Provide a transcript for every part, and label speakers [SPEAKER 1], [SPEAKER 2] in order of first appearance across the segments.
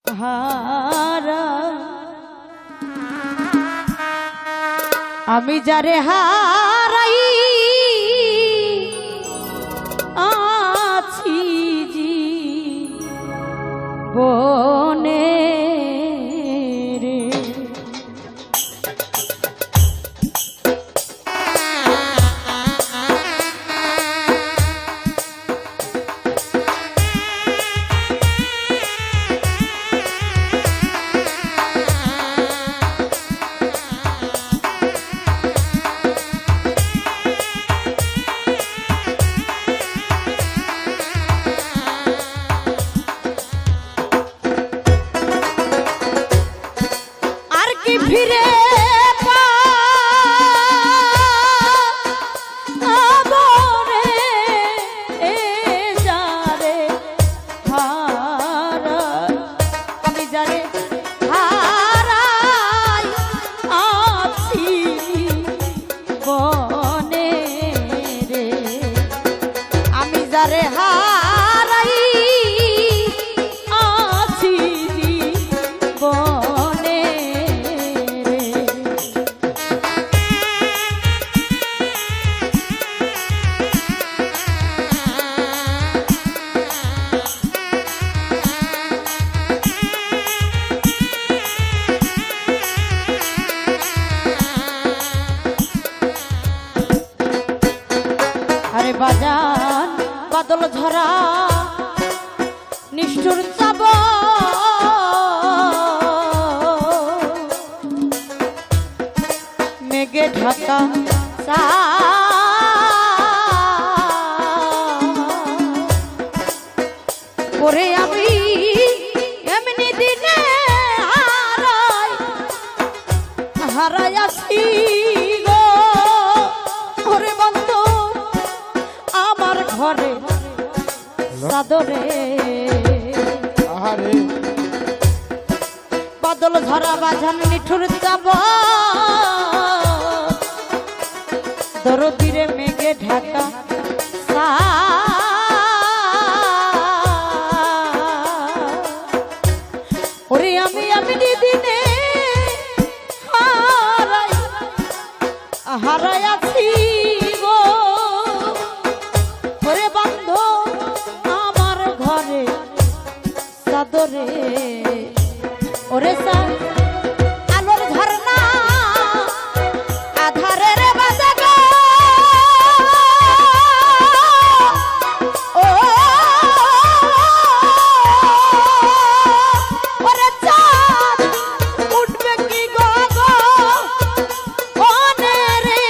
[SPEAKER 1] হারা আমি যারে হারাই আছি জীবনে রে। ফিরে আমি যারে হারাই আছি বনে রে। আমি যারে হারাই আছি বনে বাজান বাদল ঝরা নিষ্ঠুর চাব মেঘে ঢাকা করে আমি এমনি দিনে হারাই আছি গো ওরে বন্ধু আমার ঘরে চাদরে বাদল ধরা বাজান নিঠুর যাব দরদিরে মেঘে ঢাকা ওরে আমি দিনে হারাই আছি গো ওরে বন্ধু আমার ঘরে চাদরে ওরে আলোর ঝরনা আধারের বাজা গো ওরে চাঁদ উঠবে কি গো ওনে রে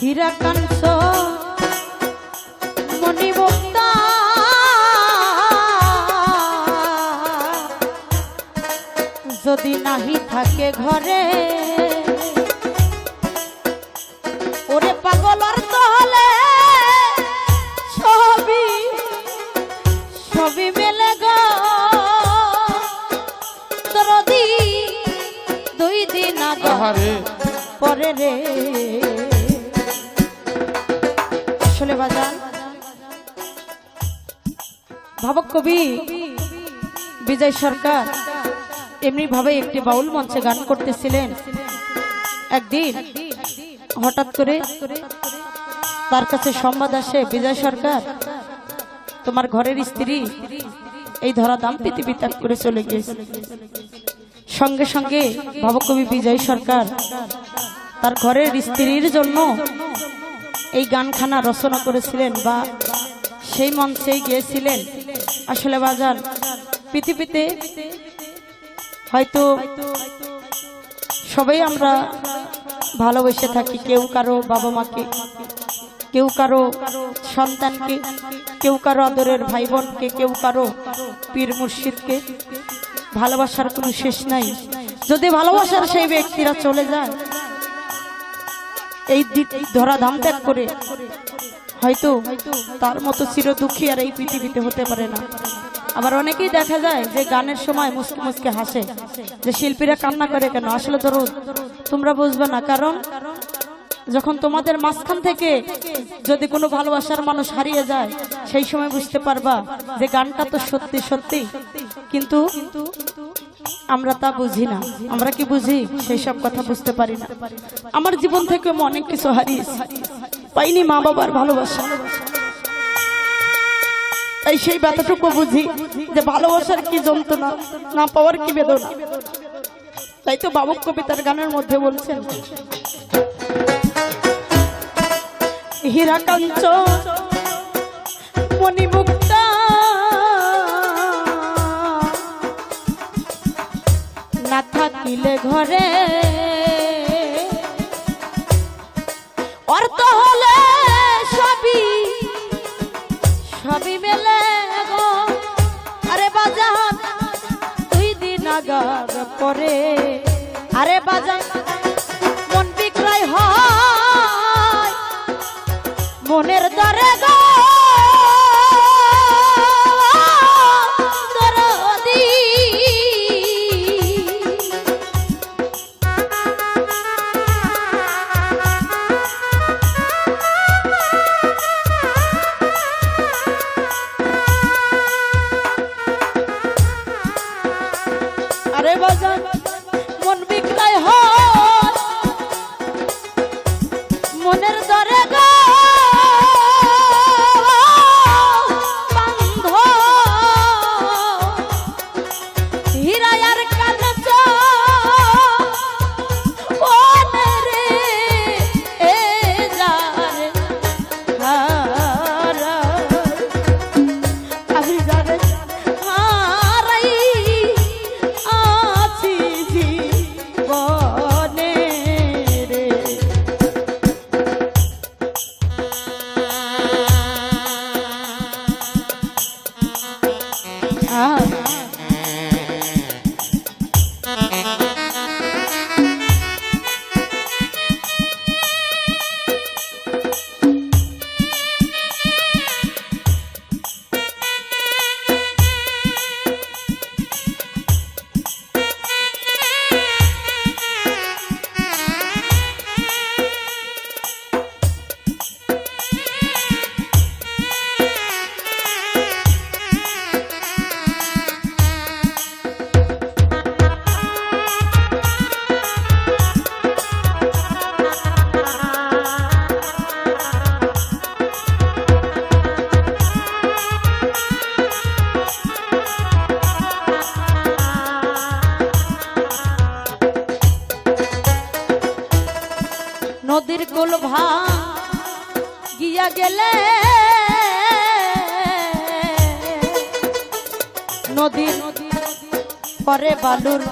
[SPEAKER 1] হীরা কাঞ্চ মণিমুক্তা যদি নাহি থাকে ঘরে ওরে পাগলার তলে ছবি মেলে গো দরদি দুই দিন আগা
[SPEAKER 2] আহারে
[SPEAKER 1] পরে রে। আসলে বাজান ভাবক কবি বিজয় সরকার এমনি ভাবে একটি বাউল মঞ্চে গান করতেছিলেন। একদিন হঠাৎ করে তার কাছে সংবাদ আসে, বিজয় সরকার তোমার ঘরের স্ত্রী এই ধরা দাম পৃথিবী ত্যাগ করে চলে গিয়েছে। সঙ্গে সঙ্গে ভাবকবি বিজয় সরকার তার ঘরের স্ত্রীর জন্য এই গানখানা রচনা করেছিলেন বা সেই মঞ্চেই গিয়েছিলেন। আসলে বাজার পৃথিবীতে হয়তো সবাই আমরা ভালোবেসে থাকি, কেউ কারো বাবা মাকে, কেউ কারো সন্তানকে, কেউ কারো আদরের ভাই বোনকে, কেউ কারো পীর মুর্শিদকে। ভালোবাসার কোনো শেষ নাই। যদি ভালোবাসার সেই ব্যক্তিরা চলে যায় এই ধরা ধাম ত্যাগ করে, হয়তো তার মতো চির দুঃখী আর এই পৃথিবীতে হতে পারে না। আবার অনেকেই দেখা যায় যে গানের সময় মুসকে মুসকে হাসে, যে শিল্পীরা কান্না করে কেন। আসলে ধরো তোমরা বুঝবে না, কারণ যখন তোমাদের মাঝখান থেকে যদি কোনো ভালোবাসার মানুষ হারিয়ে যায় সেই সময় বুঝতে পারবা যে গানটা তো সত্যি সত্যি, কিন্তু আমরা তা বুঝি না। আমরা কি বুঝি? সেই সব কথা বুঝতে পারি না। আমার জীবন থেকে আমি অনেক কিছু হারিয়েছি, পাইনি মা বাবার ভালোবাসা। এই সেই ব্যথাটুকু বুঝি যে ভালোবাসার কি যন্ত্রণা, না পাওয়ার কি বেদনা। তাই তো বাবুক কবিতার গানের মধ্যে বলছেন, হীরা কাঞ্চন মণিমুক্তা না থাকিলে ঘরে অর্থ হলে সবই সবই মেলে গো। আরে বাজান 2 দিন আগার পরে, আরে বাজান মন বিক্রয় হয় মনের দরে গো। আরে বাজান মন বিক্রয় হয় মনের দরে গো। নদীর কুল ভাঙিয়া গেলে নদীর পরে বালুর